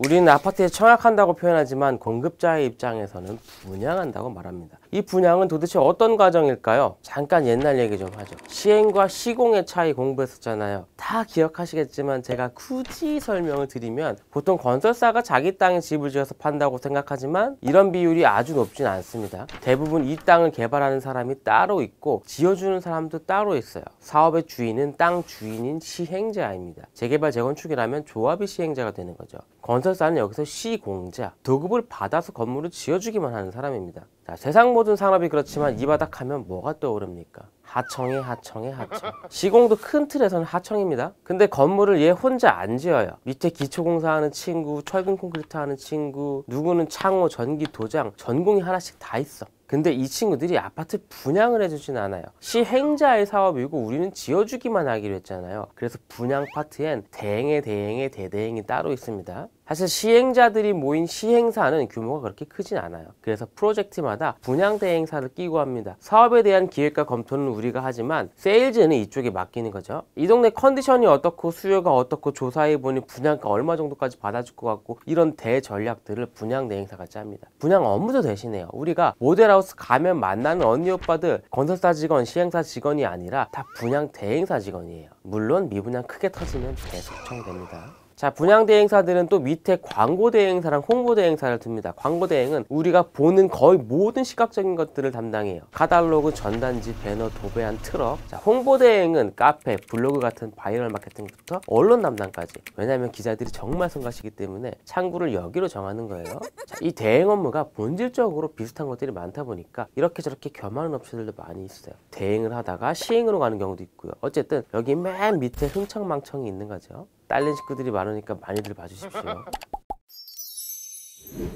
우리는 아파트에 청약한다고 표현하지만 공급자의 입장에서는 분양한다고 말합니다. 이 분양은 도대체 어떤 과정일까요? 잠깐 옛날 얘기 좀 하죠. 시행과 시공의 차이 공부했었잖아요. 다 기억하시겠지만 제가 굳이 설명을 드리면 보통 건설사가 자기 땅에 집을 지어서 판다고 생각하지만 이런 비율이 아주 높진 않습니다. 대부분 이 땅을 개발하는 사람이 따로 있고 지어주는 사람도 따로 있어요. 사업의 주인은 땅 주인인 시행자입니다. 재개발 재건축이라면 조합이 시행자가 되는 거죠. 건설사는 여기서 시공자, 도급을 받아서 건물을 지어주기만 하는 사람입니다. 자, 세상 모든 산업이 그렇지만 이 바닥 하면 뭐가 떠오릅니까? 하청에 하청. 시공도 큰 틀에서는 하청입니다. 근데 건물을 얘 혼자 안 지어요. 밑에 기초공사하는 친구, 철근 콘크리트 하는 친구, 누구는 창호, 전기, 도장, 전공이 하나씩 다 있어. 근데 이 친구들이 아파트 분양을 해주진 않아요. 시행자의 사업이고 우리는 지어주기만 하기로 했잖아요. 그래서 분양 파트엔 대행의 대대행이 따로 있습니다. 사실 시행자들이 모인 시행사는 규모가 그렇게 크진 않아요. 그래서 프로젝트마다 분양 대행사를 끼고 합니다. 사업에 대한 기획과 검토는 우리가 하지만 세일즈는 이쪽에 맡기는 거죠. 이 동네 컨디션이 어떻고 수요가 어떻고 조사해보니 분양가 얼마 정도까지 받아줄 것 같고 이런 대전략들을 분양 대행사가 짭니다. 분양 업무도 대신해요. 우리가 모델하우스 가면 만나는 언니 오빠들 건설사 직원, 시행사 직원이 아니라 다 분양 대행사 직원이에요. 물론 미분양 크게 터지면 대소청됩니다. 자, 분양 대행사들은 또 밑에 광고 대행사랑 홍보 대행사를 둡니다. 광고 대행은 우리가 보는 거의 모든 시각적인 것들을 담당해요. 카탈로그, 전단지, 배너, 도배한 트럭. 자, 홍보 대행은 카페, 블로그 같은 바이럴 마케팅부터 언론 담당까지. 왜냐하면 기자들이 정말 성가시기 때문에 창구를 여기로 정하는 거예요. 자, 이 대행 업무가 본질적으로 비슷한 것들이 많다 보니까 이렇게 저렇게 겸하는 업체들도 많이 있어요. 대행을 하다가 시행으로 가는 경우도 있고요. 어쨌든 여기 맨 밑에 흥청망청이 있는 거죠. 딸린 식구들이 많으니까 많이들 봐주십시오.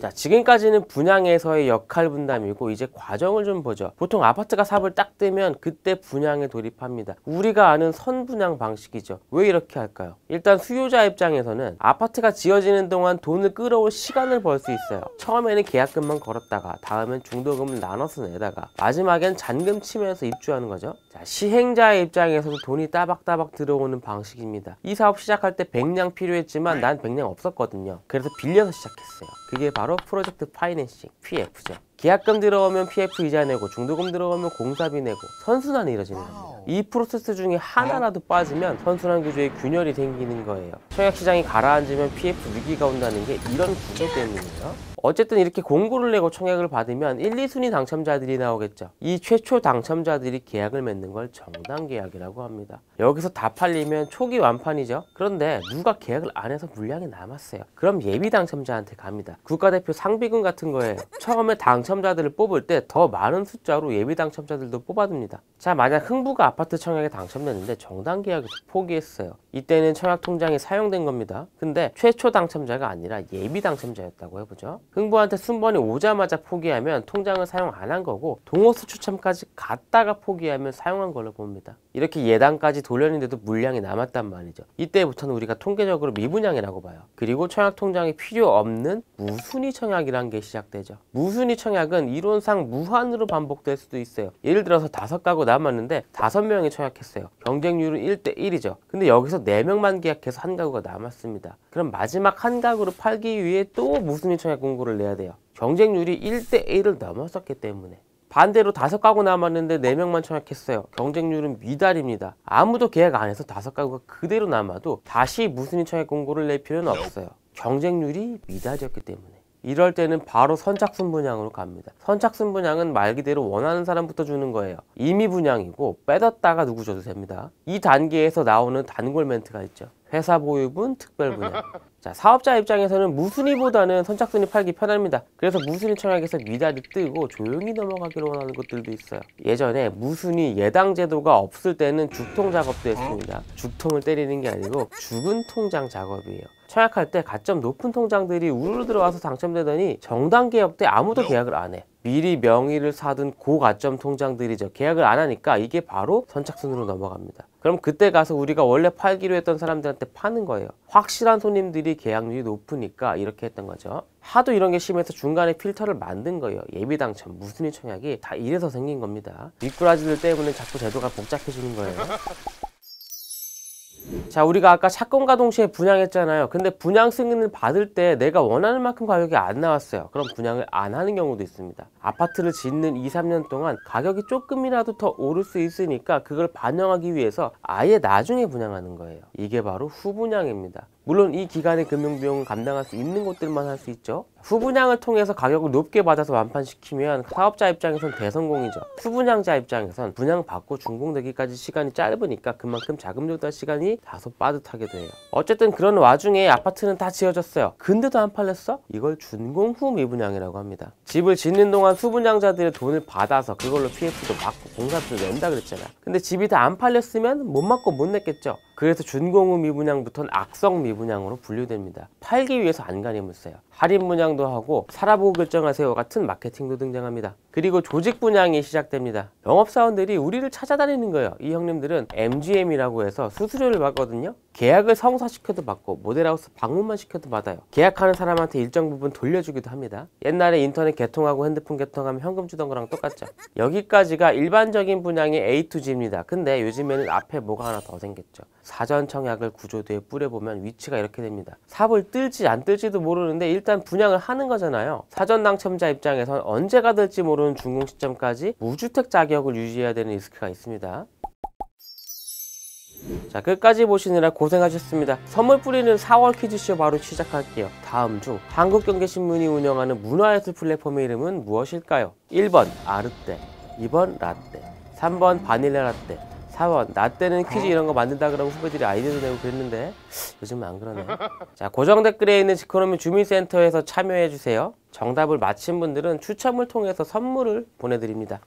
자, 지금까지는 분양에서의 역할 분담이고 이제 과정을 좀 보죠. 보통 아파트가 삽을 딱 뜨면 그때 분양에 돌입합니다. 우리가 아는 선분양 방식이죠. 왜 이렇게 할까요? 일단 수요자 입장에서는 아파트가 지어지는 동안 돈을 끌어올 시간을 벌 수 있어요. 처음에는 계약금만 걸었다가 다음엔 중도금을 나눠서 내다가 마지막엔 잔금 치면서 입주하는 거죠. 자, 시행자의 입장에서도 돈이 따박따박 들어오는 방식입니다. 이 사업 시작할 때 100량 필요했지만 난 100량 없었거든요. 그래서 빌려서 시작했어요. 그게 바로 프로젝트 파이낸싱, PF죠. 계약금 들어오면 PF 이자 내고 중도금 들어오면 공사비 내고 선순환이 이루어지는 겁니다. 이 프로세스 중에 하나라도 빠지면 선순환 구조에 균열이 생기는 거예요. 청약시장이 가라앉으면 PF 위기가 온다는 게 이런 구조 때문이에요. 어쨌든 이렇게 공고를 내고 청약을 받으면 1, 2순위 당첨자들이 나오겠죠. 이 최초 당첨자들이 계약을 맺는 걸 정당계약이라고 합니다. 여기서 다 팔리면 초기 완판이죠. 그런데 누가 계약을 안 해서 물량이 남았어요. 그럼 예비 당첨자한테 갑니다. 국가대표 상비금 같은 거예요. 처음에 당첨자들을 뽑을 때 더 많은 숫자로 예비 당첨자들도 뽑아둡니다. 자, 만약 흥부가 아파트 청약에 당첨됐는데 정당계약에서 포기했어요. 이때는 청약통장이 사용된 겁니다. 근데 최초 당첨자가 아니라 예비 당첨자였다고 해보죠. 흥부한테 순번이 오자마자 포기하면 통장을 사용 안 한 거고 동호수 추첨까지 갔다가 포기하면 사용한 걸로 봅니다. 이렇게 예단까지 돌렸는데도 물량이 남았단 말이죠. 이때부터는 우리가 통계적으로 미분양이라고 봐요. 그리고 청약통장이 필요 없는 무순위 청약이란 게 시작되죠. 무순위 청약은 이론상 무한으로 반복될 수도 있어요. 예를 들어서 5가구 남았는데 5명이 청약했어요. 경쟁률은 1대1이죠. 근데 여기서 4명만 계약해서 한 가구가 남았습니다. 그럼 마지막 한 가구를 팔기 위해 또 무순위 청약 공고를 내야 돼요. 경쟁률이 1대1을 넘었었기 때문에. 반대로 5가구 남았는데 4명만 청약했어요. 경쟁률은 미달입니다. 아무도 계약 안 해서 5가구가 그대로 남아도 다시 무순위 청약 공고를 낼 필요는 없어요. 경쟁률이 미달이었기 때문에. 이럴 때는 바로 선착순 분양으로 갑니다. 선착순 분양은 말 그대로 원하는 사람부터 주는 거예요. 임의 분양이고 빼뒀다가 누구 줘도 됩니다. 이 단계에서 나오는 단골 멘트가 있죠. 회사 보유분, 특별 분양. 자, 사업자 입장에서는 무순위보다는 선착순이 팔기 편합니다. 그래서 무순위 청약에서 미달이 뜨고 조용히 넘어가기로 원하는 것들도 있어요. 예전에 무순위 예당 제도가 없을 때는 죽통 작업도 했습니다. 죽통을 때리는 게 아니고 죽은 통장 작업이에요. 청약할 때 가점 높은 통장들이 우르르 들어와서 당첨되더니 정당 계약 때 아무도 계약을 안 해. 미리 명의를 사둔 고가점 통장들이죠. 계약을 안 하니까 이게 바로 선착순으로 넘어갑니다. 그럼 그때 가서 우리가 원래 팔기로 했던 사람들한테 파는 거예요. 확실한 손님들이 계약률이 높으니까 이렇게 했던 거죠. 하도 이런 게 심해서 중간에 필터를 만든 거예요. 예비 당첨, 무순위 청약이 다 이래서 생긴 겁니다. 미꾸라지들 때문에 자꾸 제도가 복잡해지는 거예요. 자, 우리가 아까 착공과 동시에 분양했잖아요. 근데 분양 승인을 받을 때 내가 원하는 만큼 가격이 안 나왔어요. 그럼 분양을 안 하는 경우도 있습니다. 아파트를 짓는 2, 3년 동안 가격이 조금이라도 더 오를 수 있으니까 그걸 반영하기 위해서 아예 나중에 분양하는 거예요. 이게 바로 후분양입니다. 물론 이 기간의 금융비용을 감당할 수 있는 곳들만 할 수 있죠. 후분양을 통해서 가격을 높게 받아서 완판시키면 사업자 입장에선 대성공이죠. 후분양자 입장에선 분양받고 준공되기까지 시간이 짧으니까 그만큼 자금 조달 시간이 다소 빠듯하게 돼요. 어쨌든 그런 와중에 아파트는 다 지어졌어요. 근데도 안 팔렸어? 이걸 준공 후 미분양이라고 합니다. 집을 짓는 동안 후분양자들의 돈을 받아서 그걸로 PF도 받고 공사비도 낸다 그랬잖아. 근데 집이 다 안 팔렸으면 못 받고 못 냈겠죠. 그래서 준공 후 미분양부터는 악성 미분양으로 분류됩니다. 팔기 위해서 안간힘을 써요. 할인 분양도 하고 살아보고 결정하세요 같은 마케팅도 등장합니다. 그리고 조직 분양이 시작됩니다. 영업사원들이 우리를 찾아다니는 거예요. 이 형님들은 MGM이라고 해서 수수료를 받거든요. 계약을 성사시켜도 받고 모델하우스 방문만 시켜도 받아요. 계약하는 사람한테 일정 부분 돌려주기도 합니다. 옛날에 인터넷 개통하고 핸드폰 개통하면 현금 주던 거랑 똑같죠. 여기까지가 일반적인 분양의 A to G입니다. 근데 요즘에는 앞에 뭐가 하나 더 생겼죠. 사전 청약을 구조도에 뿌려보면 위치가 이렇게 됩니다. 사업을 뜰지 안 뜰지도 모르는데 일단 분양을 하는 거잖아요. 사전 당첨자 입장에선 언제가 될지 모르는 준공 시점까지 무주택 자격을 유지해야 되는 리스크가 있습니다. 자, 끝까지 보시느라 고생하셨습니다. 선물 뿌리는 4월 퀴즈쇼 바로 시작할게요. 다음 중 한국경제신문이 운영하는 문화예술 플랫폼의 이름은 무엇일까요? 1번 아르떼, 2번 라떼, 3번 바닐라 라떼, 4번 라떼는 퀴즈 이런 거 만든다 그러면 후배들이 아이디어도 내고 그랬는데 요즘은 안 그러네. 자, 고정 댓글에 있는 지코노미 주민센터에서 참여해주세요. 정답을 맞힌 분들은 추첨을 통해서 선물을 보내드립니다.